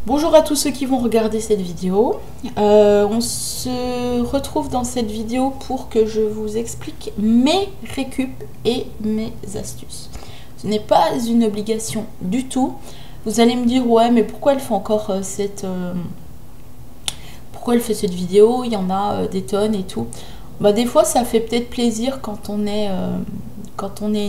Bonjour à tous ceux qui vont regarder cette vidéo. On se retrouve dans cette vidéo pour que je vous explique mes récup et mes astuces. Ce n'est pas une obligation du tout. Vous allez me dire ouais mais pourquoi elle fait encore pourquoi elle fait cette vidéo? Il y en a des tonnes et tout. Bah, des fois ça fait peut-être plaisir quand on est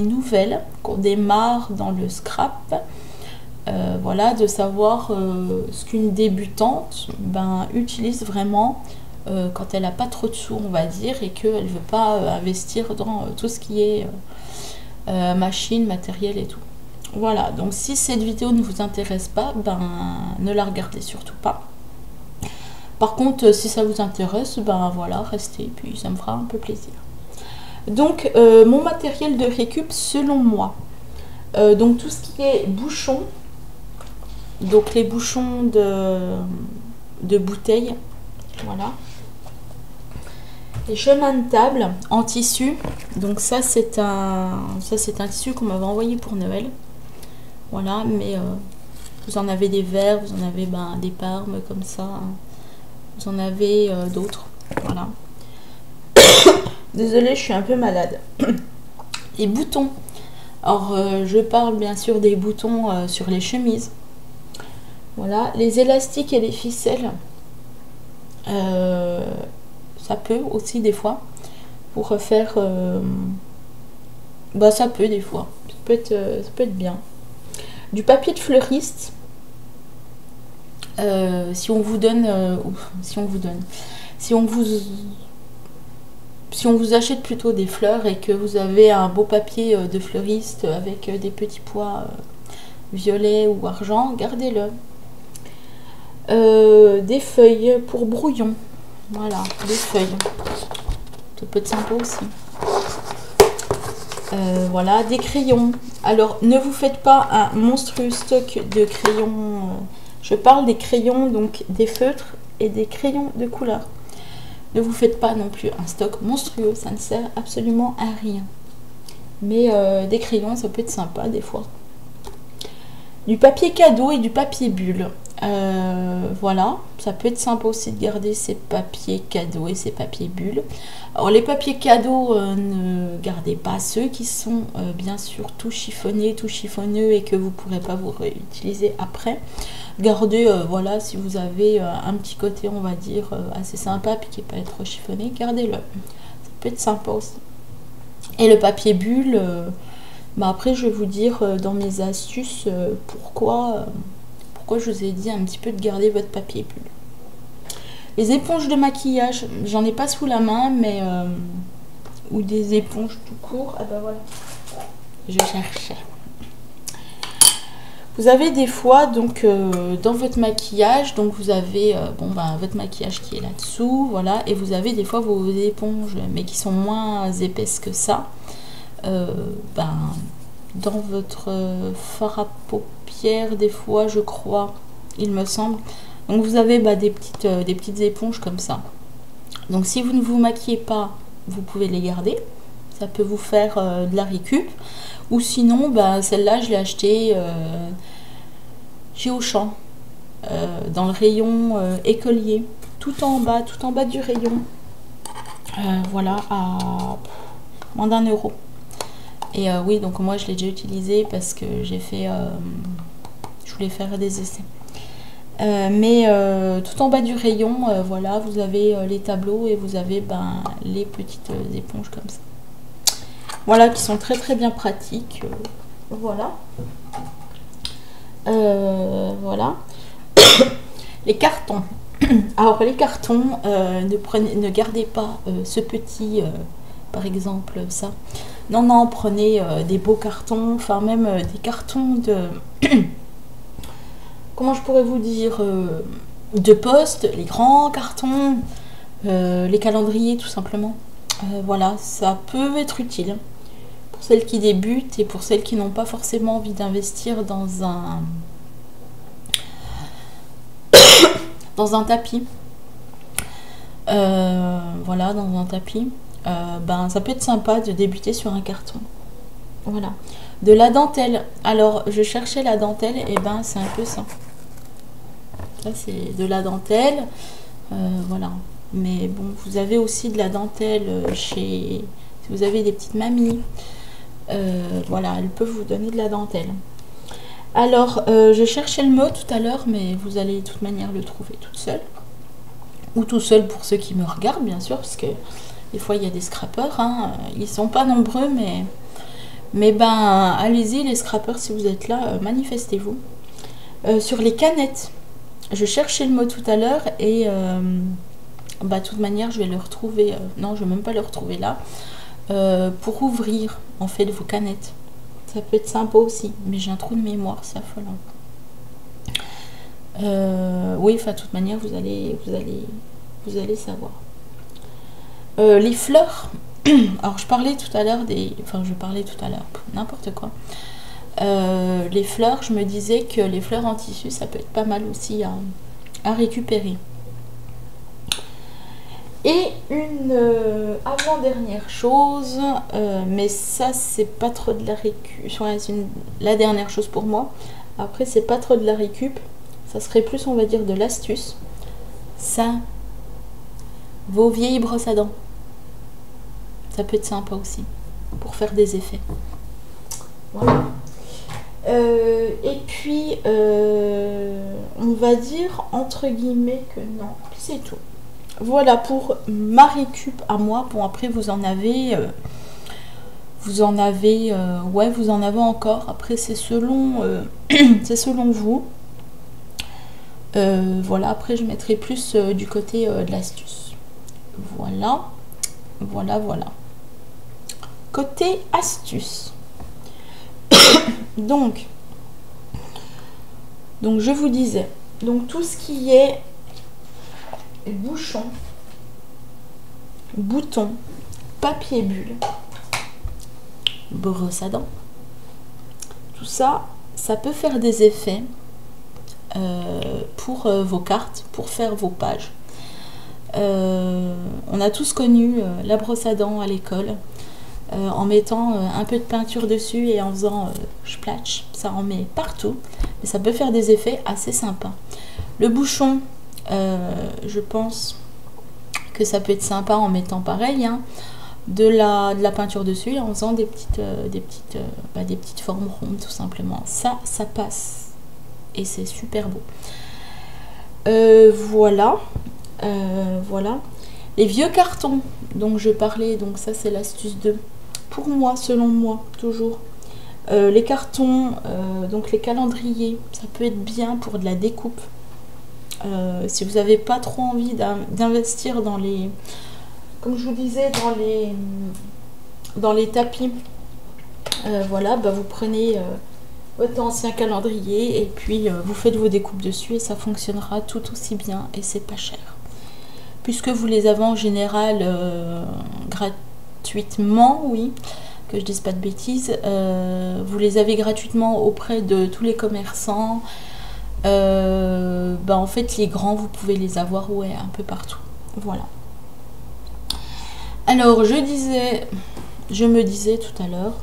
nouvelle, qu'on démarre dans le scrap. Voilà, de savoir ce qu'une débutante utilise vraiment quand elle n'a pas trop de sous, on va dire, et qu'elle ne veut pas investir dans tout ce qui est machine, matériel et tout. Voilà, donc si cette vidéo ne vous intéresse pas, ne la regardez surtout pas. Par contre, si ça vous intéresse, voilà, restez, puis ça me fera un peu plaisir. Donc, mon matériel de récup, selon moi, donc tout ce qui est bouchon. Donc les bouchons de bouteilles, voilà. Les chemins de table en tissu. Donc ça c'est un tissu qu'on m'avait envoyé pour Noël. Voilà, mais vous en avez des verts, vous en avez des parmes comme ça. Vous en avez d'autres. Voilà. Désolée, je suis un peu malade. Les boutons. Alors je parle bien sûr des boutons sur les chemises. Voilà, les élastiques et les ficelles, ça peut aussi des fois, pour refaire, ça peut des fois, ça peut être bien. Du papier de fleuriste, si on vous achète plutôt des fleurs et que vous avez un beau papier de fleuriste avec des petits pois violets ou argent, gardez-le. Des feuilles pour brouillon, voilà, des feuilles, ça peut être sympa aussi. Voilà, des crayons. Alors ne vous faites pas un monstrueux stock de crayons, je parle des crayons, donc des feutres et des crayons de couleur. Ne vous faites pas non plus un stock monstrueux, ça ne sert absolument à rien, mais des crayons ça peut être sympa des fois. Du papier cadeau et du papier bulle. Voilà, ça peut être sympa aussi de garder ces papiers cadeaux et ces papiers bulles. Alors les papiers cadeaux, ne gardez pas ceux qui sont bien sûr tout chiffonnés, tout chiffonneux et que vous ne pourrez pas vous réutiliser après. Gardez, voilà, si vous avez un petit côté on va dire assez sympa puis qui n'est pas trop chiffonné, gardez-le. Ça peut être sympa aussi. Et le papier bulle, après je vais vous dire dans mes astuces pourquoi je vous ai dit un petit peu de garder votre papier bulle. Les éponges de maquillage, j'en ai pas sous la main, mais ou des éponges tout court. Ah ben voilà, je cherchais. Vous avez des fois donc dans votre maquillage, donc vous avez votre maquillage qui est là-dessous, voilà, et vous avez des fois vos éponges, mais qui sont moins épaisses que ça. Dans votre fard à paupières des fois je crois, il me semble, donc vous avez des petites éponges comme ça. Donc si vous ne vous maquillez pas, vous pouvez les garder, ça peut vous faire de la récup. Ou sinon celle-là je l'ai achetée chez Auchan, dans le rayon écolier, tout en bas du rayon, voilà, à moins d'1 €. Et oui, donc moi je l'ai déjà utilisé parce que j'ai fait, je voulais faire des essais. Mais tout en bas du rayon, voilà, vous avez les tableaux et vous avez les petites éponges comme ça. Voilà, qui sont très très bien pratiques. Voilà. Voilà. Les cartons. Alors les cartons, ne gardez pas ce petit, par exemple ça. Non, prenez des beaux cartons, enfin même des cartons de... Comment je pourrais vous dire, de poste, les grands cartons, les calendriers tout simplement. Voilà, ça peut être utile pour celles qui débutent et pour celles qui n'ont pas forcément envie d'investir dans un tapis. Voilà, dans un tapis. Ça peut être sympa de débuter sur un carton. Voilà. De la dentelle. Alors, je cherchais la dentelle, et c'est un peu ça. Ça, c'est de la dentelle. Voilà. Mais bon, vous avez aussi de la dentelle chez... Si vous avez des petites mamies, voilà, elles peuvent vous donner de la dentelle. Alors, je cherchais le mot tout à l'heure, mais vous allez de toute manière le trouver toute seule. Ou tout seul pour ceux qui me regardent, bien sûr, parce que des fois, il y a des scrappers. Hein, ils sont pas nombreux, mais ben, allez-y, les scrappers, si vous êtes là, manifestez-vous. Sur les canettes, je cherchais le mot tout à l'heure et bah, de toute manière, je vais le retrouver. Non, je vais même pas le retrouver là. Pour ouvrir, en fait, vos canettes. Ça peut être sympa aussi, mais j'ai un trou de mémoire, c'est affolant. Oui, enfin, de toute manière, vous allez savoir. Les fleurs. Alors, je parlais tout à l'heure des... Enfin, je parlais tout à l'heure, n'importe quoi. Les fleurs, je me disais que les fleurs en tissu, ça peut être pas mal aussi à récupérer. Et une avant-dernière chose, mais ça, c'est pas trop de la récup. Ouais, c'est la dernière chose pour moi. Après, c'est pas trop de la récup. Ça serait plus, on va dire, de l'astuce. Ça, vos vieilles brosses à dents. Ça peut être sympa aussi, pour faire des effets. Voilà. Et puis, on va dire, entre guillemets, que non, c'est tout. Voilà pour ma récup à moi. Bon, après, vous en avez ouais, vous en avez encore. Après, c'est selon, c'est selon vous. Voilà, après, je mettrai plus du côté de l'astuce. Voilà, voilà, voilà. Côté astuce. Donc, je vous disais, donc tout ce qui est bouchon, bouton, papier bulle, brosse à dents, tout ça, ça peut faire des effets pour vos cartes, pour faire vos pages. On a tous connu la brosse à dents à l'école, en mettant un peu de peinture dessus et en faisant splatch, ça en met partout, mais ça peut faire des effets assez sympas. Le bouchon, je pense que ça peut être sympa en mettant pareil, hein, de la peinture dessus et en faisant des petites formes rondes tout simplement. Ça passe et c'est super beau. Voilà. Voilà. Les vieux cartons dont je parlais, donc ça c'est l'astuce 2. Pour moi, selon moi, toujours. Les cartons, donc les calendriers, ça peut être bien pour de la découpe. Si vous n'avez pas trop envie d'investir dans les, comme je vous disais, dans les tapis, voilà, bah vous prenez votre ancien calendrier et puis vous faites vos découpes dessus et ça fonctionnera tout aussi bien et c'est pas cher. Puisque vous les avez en général gratuitement, oui, que je dise pas de bêtises, vous les avez gratuitement auprès de tous les commerçants. Bah en fait les grands vous pouvez les avoir, ouais, un peu partout. Voilà. Alors je me disais tout à l'heure,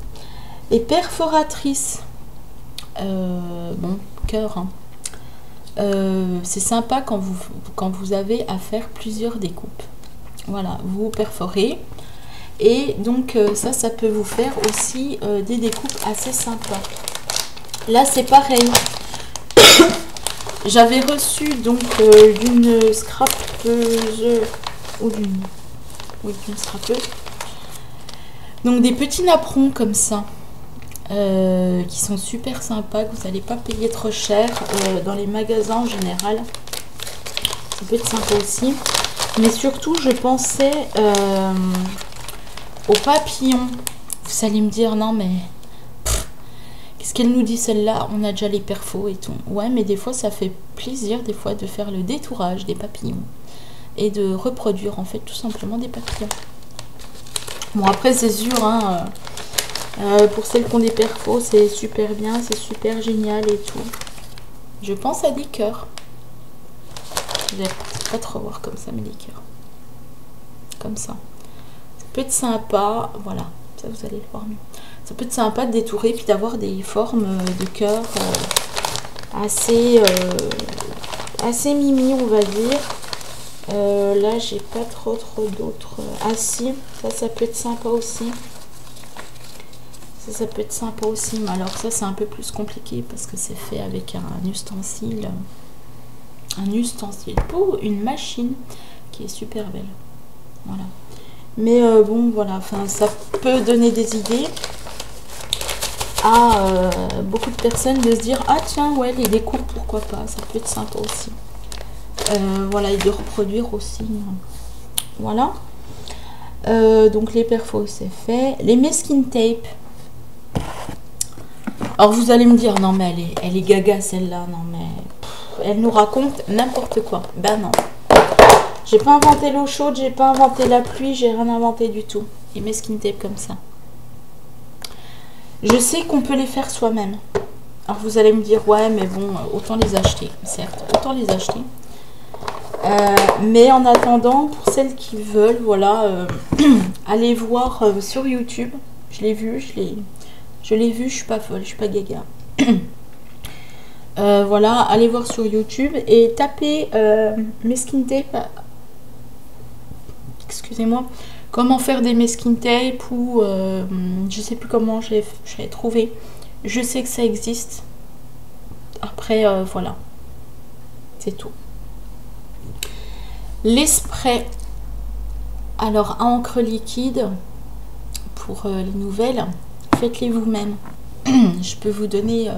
les perforatrices, bon, cœur, hein. C'est sympa quand vous avez à faire plusieurs découpes. Voilà, vous perforez et donc ça peut vous faire aussi des découpes assez sympas. Là c'est pareil. J'avais reçu donc d'une scrapeuse ou d'une scrapeuse, donc des petits napperons comme ça qui sont super sympas, que vous n'allez pas payer trop cher dans les magasins en général. Ça peut être sympa aussi, mais surtout je pensais aux papillons. Vous allez me dire non mais qu'est-ce qu'elle nous dit celle-là? On a déjà les perfos et tout. Ouais, mais des fois, ça fait plaisir, des fois, de faire le détourage des papillons. Et de reproduire, en fait, tout simplement des papillons. Bon, après, c'est sûr, hein, pour celles qui ont des perfos, c'est super bien, c'est super génial et tout. Je pense à des cœurs. Je vais pas trop voir comme ça, mais des cœurs. Comme ça. Ça peut être sympa, voilà. Ça, vous allez le voir mieux. Ça peut être sympa de détourer puis d'avoir des formes de cœur assez assez mimi, on va dire. Là, j'ai pas trop d'autres. Ah si, ça peut être sympa aussi. Ça peut être sympa aussi, mais alors ça c'est un peu plus compliqué parce que c'est fait avec un ustensile pour une machine qui est super belle. Voilà. Mais bon, voilà, enfin, ça peut donner des idées à beaucoup de personnes de se dire ah tiens, ouais, les découpes, pourquoi pas, ça peut être sympa aussi. Voilà, et de reproduire aussi. Voilà. Donc les perfos, c'est fait. Les masking tape. Alors vous allez me dire, non mais elle est gaga celle-là, non mais elle nous raconte n'importe quoi. Ben non. J'ai pas inventé l'eau chaude, j'ai pas inventé la pluie, j'ai rien inventé du tout. Et mes skin tape comme ça. Je sais qu'on peut les faire soi-même. Alors vous allez me dire, ouais mais bon, autant les acheter. Certes, autant les acheter. Mais en attendant, pour celles qui veulent, voilà, allez voir sur YouTube. Je l'ai vu, je suis pas folle, je suis pas gaga. Voilà, allez voir sur YouTube et tapez masking tape. Excusez-moi. Comment faire des masking tape ou je sais plus comment je l'ai trouvé. Je sais que ça existe. Après, voilà. C'est tout. Les sprays. Alors, à encre liquide, pour les nouvelles, faites-les vous-même. Je peux vous donner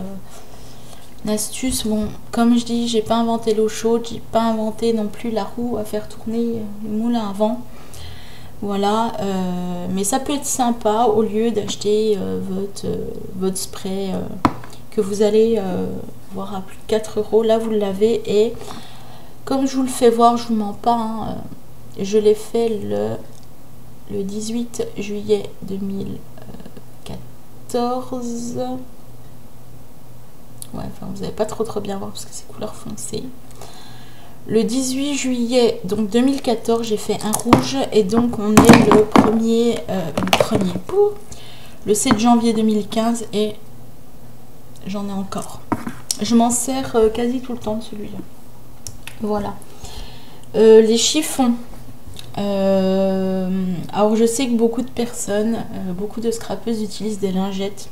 une astuce. Bon, comme je dis, j'ai pas inventé l'eau chaude, j'ai pas inventé non plus la roue à faire tourner le moulin à vent. Voilà, mais ça peut être sympa au lieu d'acheter votre spray que vous allez voir à plus de 4 €. Là, vous l'avez et comme je vous le fais voir, je vous mens pas, hein, je l'ai fait le 18 juillet 2014. Ouais, enfin, vous n'allez pas trop bien voir parce que c'est couleur foncée. Le 18 juillet donc 2014, j'ai fait un rouge et donc on est le 7 janvier 2015 et j'en ai encore. Je m'en sers quasi tout le temps de celui-là. Voilà. Les chiffons. Alors je sais que beaucoup de personnes, beaucoup de scrapeuses utilisent des lingettes.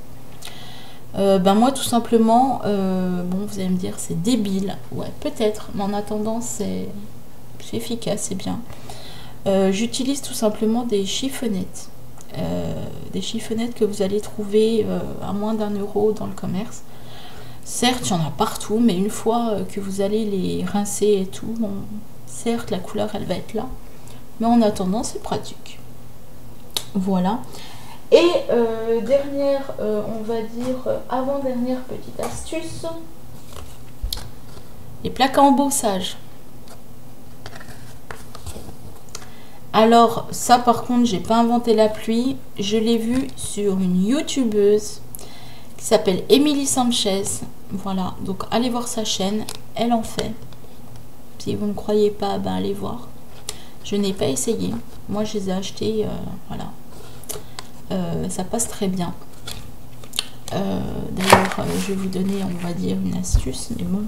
Ben moi tout simplement, bon vous allez me dire c'est débile, ouais peut-être, mais en attendant c'est efficace, c'est bien. J'utilise tout simplement des chiffonnettes. Des chiffonnettes que vous allez trouver à moins d'1 € dans le commerce. Certes, il y en a partout, mais une fois que vous allez les rincer et tout, bon, certes, la couleur, elle va être là. Mais en attendant, c'est pratique. Voilà. Et dernière, on va dire, avant-dernière petite astuce. Les plaques à embossage. Alors, ça, par contre, j'ai pas inventé la pluie. Je l'ai vu sur une youtubeuse qui s'appelle Émilie Sanchez. Voilà, donc allez voir sa chaîne, elle en fait. Si vous ne croyez pas, ben allez voir. Je n'ai pas essayé. Moi, je les ai achetés, voilà. Ça passe très bien. D'ailleurs, je vais vous donner, on va dire, une astuce. Mais bon,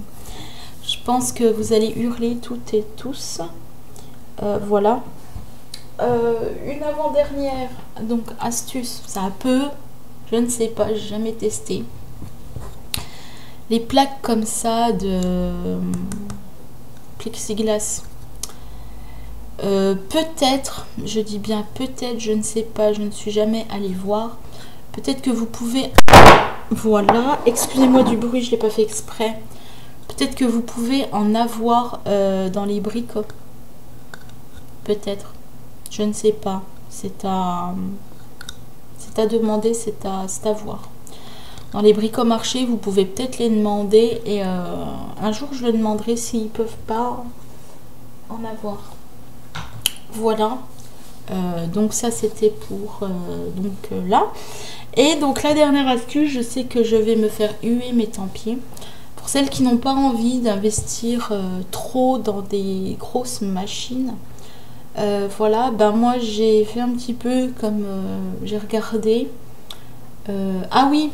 je pense que vous allez hurler toutes et tous. Voilà. Une avant-dernière, donc astuce, ça peut, je ne sais pas, j'ai jamais testé. Les plaques comme ça de plexiglas. Peut-être, je dis bien peut-être, je ne sais pas, je ne suis jamais allée voir. Peut-être que vous pouvez... Voilà, excusez-moi du bruit, je ne l'ai pas fait exprès. Peut-être que vous pouvez en avoir dans les bricots. Peut-être. Je ne sais pas. C'est à demander, c'est à voir. Dans les bricomarchés, vous pouvez peut-être les demander. Et un jour, je le demanderai s'ils ne peuvent pas en avoir. Voilà. Donc ça, c'était pour là. Et donc la dernière astuce, je sais que je vais me faire huer, mais tant pis. Pour celles qui n'ont pas envie d'investir trop dans des grosses machines, voilà, ben moi j'ai fait un petit peu comme j'ai regardé. Ah oui,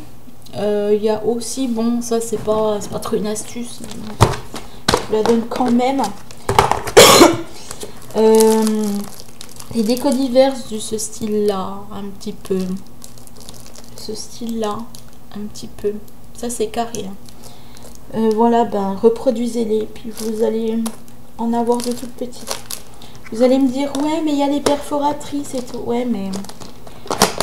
il y a aussi, bon ça c'est pas trop une astuce, vous la donne quand même. Les décos divers de ce style-là, un petit peu. Ce style-là, un petit peu. Ça, c'est carré. Hein. Voilà, ben, reproduisez-les. Puis vous allez en avoir de toutes petites. Vous allez me dire, ouais, mais il y a les perforatrices et tout. Ouais, mais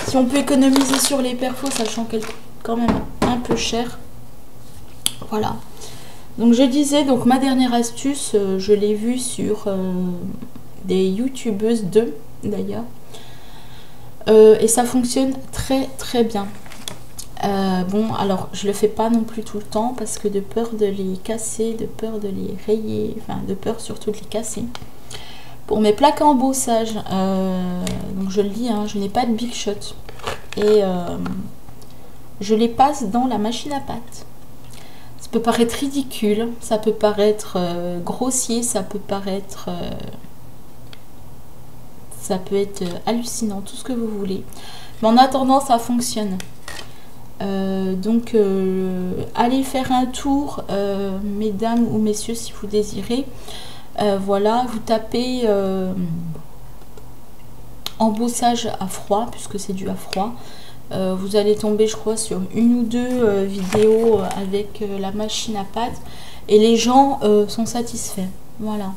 si on peut économiser sur les perfos, sachant qu'elles coûtent quand même un peu cher. Voilà. Donc, je disais, donc ma dernière astuce, je l'ai vue sur des youtubeuses 2 d'ailleurs. Et ça fonctionne très très bien. Bon, alors je le fais pas non plus tout le temps parce que de peur de les casser, de peur de les rayer, enfin de peur surtout de les casser. Pour mes plaques à embossage, donc je le dis, hein, je n'ai pas de Big Shot et je les passe dans la machine à pâte. Ça peut paraître ridicule, ça peut paraître grossier, ça peut paraître ça peut être hallucinant, tout ce que vous voulez. Mais en attendant, ça fonctionne. Donc, allez faire un tour, mesdames ou messieurs, si vous désirez. Voilà, vous tapez embossage à froid, puisque c'est du à froid. Vous allez tomber, je crois, sur une ou deux vidéos avec la machine à pâte. Et les gens sont satisfaits. Voilà.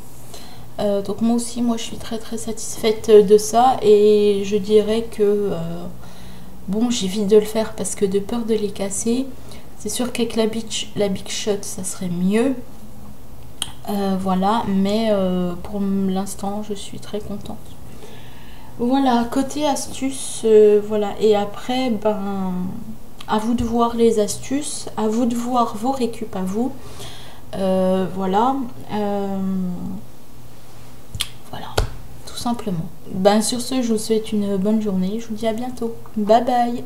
Donc moi aussi, je suis très très satisfaite de ça et je dirais que bon, j'évite de le faire parce que de peur de les casser. C'est sûr qu'avec la Big Shot, ça serait mieux. Voilà, mais pour l'instant, je suis très contente. Voilà, côté astuces, voilà. Et après, ben, à vous de voir les astuces, à vous de voir vos récup à vous. Voilà. Voilà, tout simplement. Ben, sur ce, je vous souhaite une bonne journée. Je vous dis à bientôt. Bye bye.